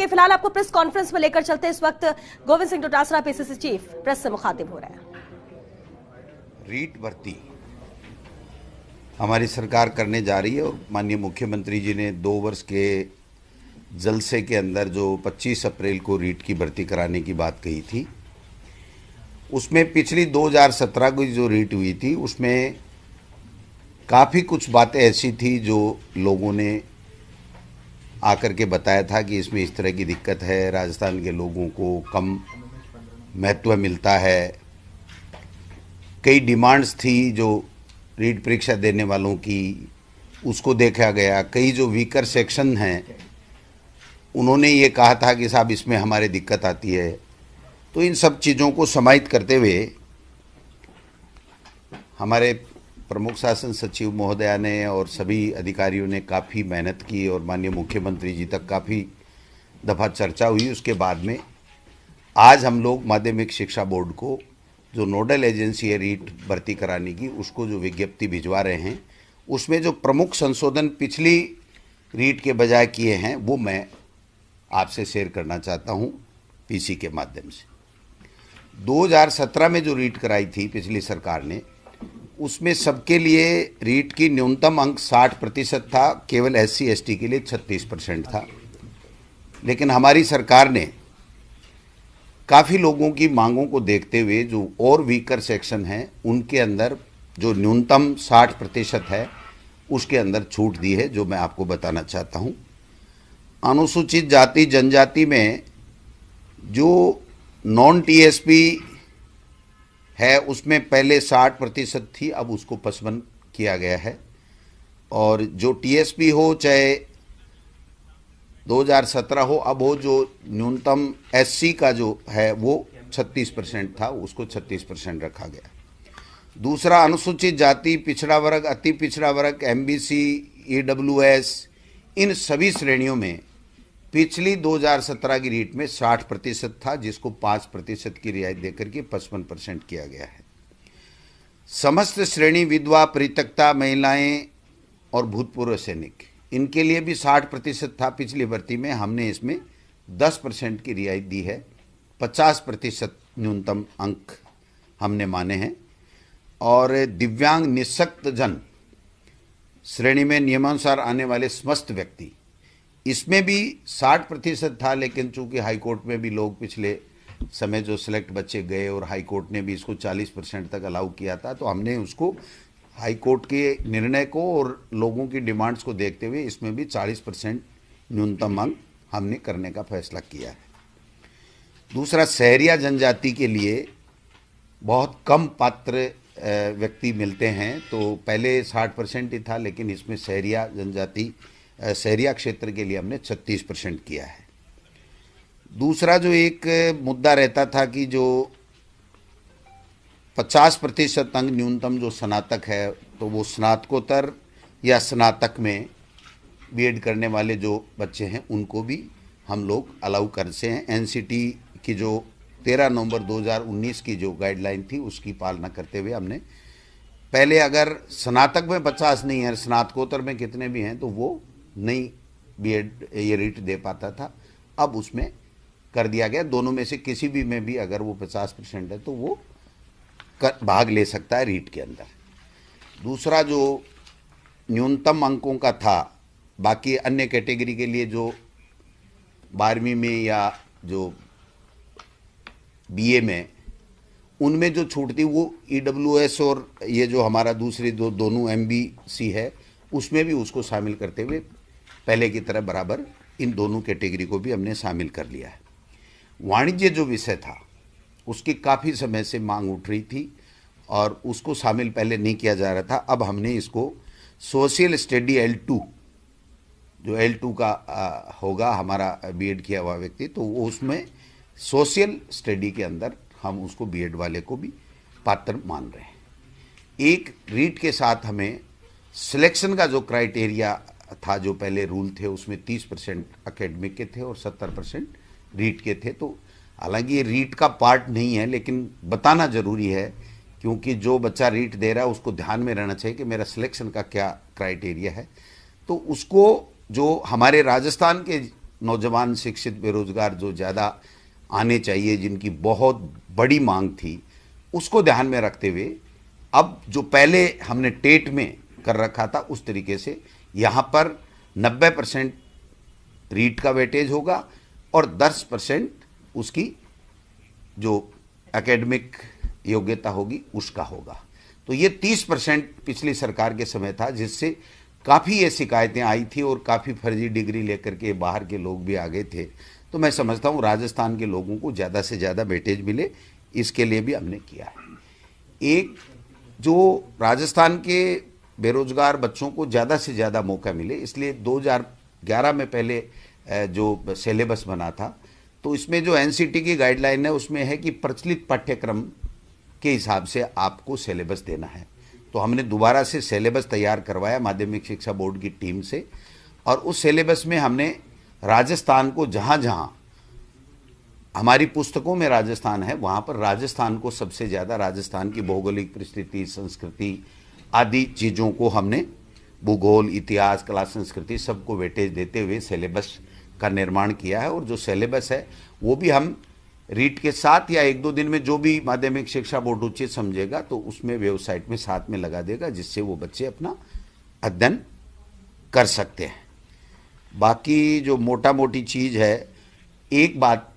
फिलहाल आपको press conference में लेकर चलते इस वक्त Govind Singh Dotasra PCC chief press से मुखातिब हो रहे हैं। रीट भर्ती हमारी सरकार करने जा रही है और माननीय मुख्यमंत्री जी ने 2 वर्ष के जलसे के अंदर जो 25 अप्रैल को रीट की भर्ती कराने की बात कही थी, उसमें पिछली 2017 की जो रीट हुई थी उसमें काफ़ी कुछ बातें ऐसी थी जो लोगों ने आकर के बताया था कि इसमें इस तरह की दिक्कत है, राजस्थान के लोगों को कम महत्व मिलता है। कई डिमांड्स थी जो रीट परीक्षा देने वालों की, उसको देखा गया। कई जो वीकर सेक्शन हैं उन्होंने ये कहा था कि साहब इसमें हमारे दिक्कत आती है। तो इन सब चीज़ों को समाहित करते हुए हमारे प्रमुख शासन सचिव महोदया ने और सभी अधिकारियों ने काफ़ी मेहनत की और माननीय मुख्यमंत्री जी तक काफ़ी दफ़ा चर्चा हुई। उसके बाद में आज हम लोग माध्यमिक शिक्षा बोर्ड को जो नोडल एजेंसी है रीट भर्ती कराने की, उसको जो विज्ञप्ति भिजवा रहे हैं, उसमें जो प्रमुख संशोधन पिछली रीट के बजाय किए हैं वो मैं आपसे शेयर करना चाहता हूं पीसी के माध्यम से। 2017 में जो रीट कराई थी पिछली सरकार ने, उसमें सबके लिए रीट की न्यूनतम अंक 60% था, केवल SC ST के लिए 36% था। लेकिन हमारी सरकार ने काफ़ी लोगों की मांगों को देखते हुए जो और वीकर सेक्शन हैं उनके अंदर जो न्यूनतम 60% है उसके अंदर छूट दी है, जो मैं आपको बताना चाहता हूं। अनुसूचित जाति जनजाति में जो नॉन TSP है उसमें पहले 60% थी, अब उसको 55 किया गया है। और जो TSP हो चाहे 2017 हो, अब वो जो न्यूनतम SC का जो है वो 36% था, उसको 36% रखा गया। दूसरा, अनुसूचित जाति, पिछड़ा वर्ग, अति पिछड़ा वर्ग, MBC, EWS, इन सभी श्रेणियों में पिछली 2017 की रीट में 60% था, जिसको 5% की रियायत देकर के 55% किया गया है। समस्त श्रेणी विधवा, परित्यक्ता महिलाएं और भूतपूर्व सैनिक, इनके लिए भी 60% था पिछली भर्ती में। हमने इसमें 10% की रियायत दी है, 50% न्यूनतम अंक हमने माने हैं। और दिव्यांग निःशक्त जन श्रेणी में नियमानुसार आने वाले समस्त व्यक्ति, इसमें भी 60% था, लेकिन चूंकि हाईकोर्ट में भी लोग पिछले समय जो सिलेक्ट बच्चे गए और हाईकोर्ट ने भी इसको 40% तक अलाउ किया था, तो हमने उसको हाईकोर्ट के निर्णय को और लोगों की डिमांड्स को देखते हुए इसमें भी 40% न्यूनतम अंक हमने करने का फैसला किया है। दूसरा, शहरिया जनजाति के लिए बहुत कम पात्र व्यक्ति मिलते हैं, तो पहले 60% ही था, लेकिन इसमें शहरिया जनजाति, शहरिया क्षेत्र के लिए हमने 36% किया है। दूसरा जो एक मुद्दा रहता था कि जो 50% अंक न्यूनतम जो स्नातक है, तो वो स्नातकोत्तर या स्नातक में बीएड करने वाले जो बच्चे हैं उनको भी हम लोग अलाउ कर से हैं। NCT की जो 13 नवंबर 2019 की जो गाइडलाइन थी उसकी पालना करते हुए हमने पहले अगर स्नातक में 50 नहीं है, स्नातकोत्तर में कितने भी हैं, तो वो नहीं बीएड ये रीट दे पाता था, अब उसमें कर दिया गया। दोनों में से किसी भी में भी अगर वो 50% है तो वो भाग ले सकता है रीट के अंदर। दूसरा जो न्यूनतम अंकों का था, बाकी अन्य कैटेगरी के लिए जो 12वीं में या जो BA में, उनमें जो छूट थी वो EWS और ये जो हमारा दूसरी दोनों MBC है उसमें भी उसको शामिल करते हुए पहले की तरह बराबर इन दोनों कैटेगरी को भी हमने शामिल कर लिया है। वाणिज्य जो विषय था उसकी काफ़ी समय से मांग उठ रही थी और उसको शामिल पहले नहीं किया जा रहा था, अब हमने इसको सोशल स्टडी L2, जो L2 का होगा हमारा बीएड किया हुआ व्यक्ति, तो वो उसमें सोशल स्टडी के अंदर हम उसको बीएड वाले को भी पात्र मान रहे हैं। एक रीट के साथ हमें सिलेक्शन का जो क्राइटेरिया था, जो पहले रूल थे उसमें 30% एकेडमिक के थे और 70% रीट के थे। तो हालांकि ये रीट का पार्ट नहीं है, लेकिन बताना जरूरी है, क्योंकि जो बच्चा रीट दे रहा है उसको ध्यान में रहना चाहिए कि मेरा सिलेक्शन का क्या क्राइटेरिया है। तो उसको जो हमारे राजस्थान के नौजवान शिक्षित बेरोजगार जो ज़्यादा आने चाहिए, जिनकी बहुत बड़ी मांग थी, उसको ध्यान में रखते हुए अब जो पहले हमने टेट में कर रखा था उस तरीके से यहाँ पर 90% रीट का वेटेज होगा और 10% उसकी जो एकेडमिक योग्यता होगी उसका होगा। तो ये 30% पिछली सरकार के समय था, जिससे काफ़ी ये शिकायतें आई थी और काफ़ी फर्जी डिग्री लेकर के बाहर के लोग भी आ गए थे। तो मैं समझता हूँ राजस्थान के लोगों को ज़्यादा से ज़्यादा वेटेज मिले, इसके लिए भी हमने किया है। एक जो राजस्थान के बेरोजगार बच्चों को ज़्यादा से ज़्यादा मौका मिले, इसलिए 2011 में पहले जो सिलेबस बना था, तो इसमें जो एनसीटी की गाइडलाइन है उसमें है कि प्रचलित पाठ्यक्रम के हिसाब से आपको सिलेबस देना है। तो हमने दोबारा से सिलेबस तैयार करवाया माध्यमिक शिक्षा बोर्ड की टीम से, और उस सिलेबस में हमने राजस्थान को जहाँ जहाँ हमारी पुस्तकों में राजस्थान है वहाँ पर राजस्थान को सबसे ज़्यादा, राजस्थान की भौगोलिक परिस्थिति, संस्कृति आदि चीज़ों को हमने भूगोल, इतिहास, कला, संस्कृति सबको वेटेज देते हुए सिलेबस का निर्माण किया है। और जो सिलेबस है वो भी हम रीट के साथ या 1-2 दिन में जो भी माध्यमिक शिक्षा बोर्ड उचित समझेगा तो उसमें वेबसाइट में साथ में लगा देगा, जिससे वो बच्चे अपना अध्ययन कर सकते हैं। बाकी जो मोटा मोटी चीज़ है, एक बात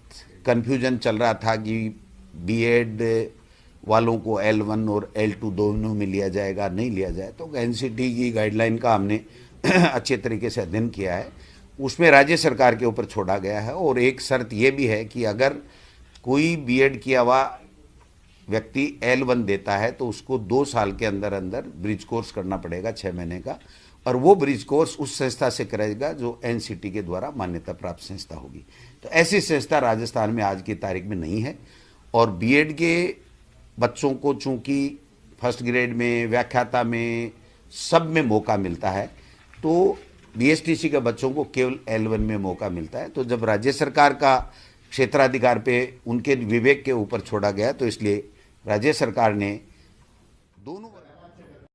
कन्फ्यूजन चल रहा था कि बीएड वालों को L1 और L2 दोनों में लिया जाएगा, नहीं लिया जाए। तो एनसीटी की गाइडलाइन का हमने अच्छे तरीके से अध्ययन किया है, उसमें राज्य सरकार के ऊपर छोड़ा गया है। और एक शर्त ये भी है कि अगर कोई बीएड किया हुआ व्यक्ति L1 देता है तो उसको 2 साल के अंदर अंदर ब्रिज कोर्स करना पड़ेगा 6 महीने का, और वो ब्रिज कोर्स उस संस्था से करेगा जो एनसीटी के द्वारा मान्यता प्राप्त संस्था होगी। तो ऐसी संस्था राजस्थान में आज की तारीख में नहीं है। और बीएड के बच्चों को चूंकि फर्स्ट ग्रेड में, व्याख्याता में, सब में मौका मिलता है, तो बीएसटीसी के बच्चों को केवल L1 में मौका मिलता है। तो जब राज्य सरकार का क्षेत्राधिकार पे उनके विवेक के ऊपर छोड़ा गया, तो इसलिए राज्य सरकार ने दोनों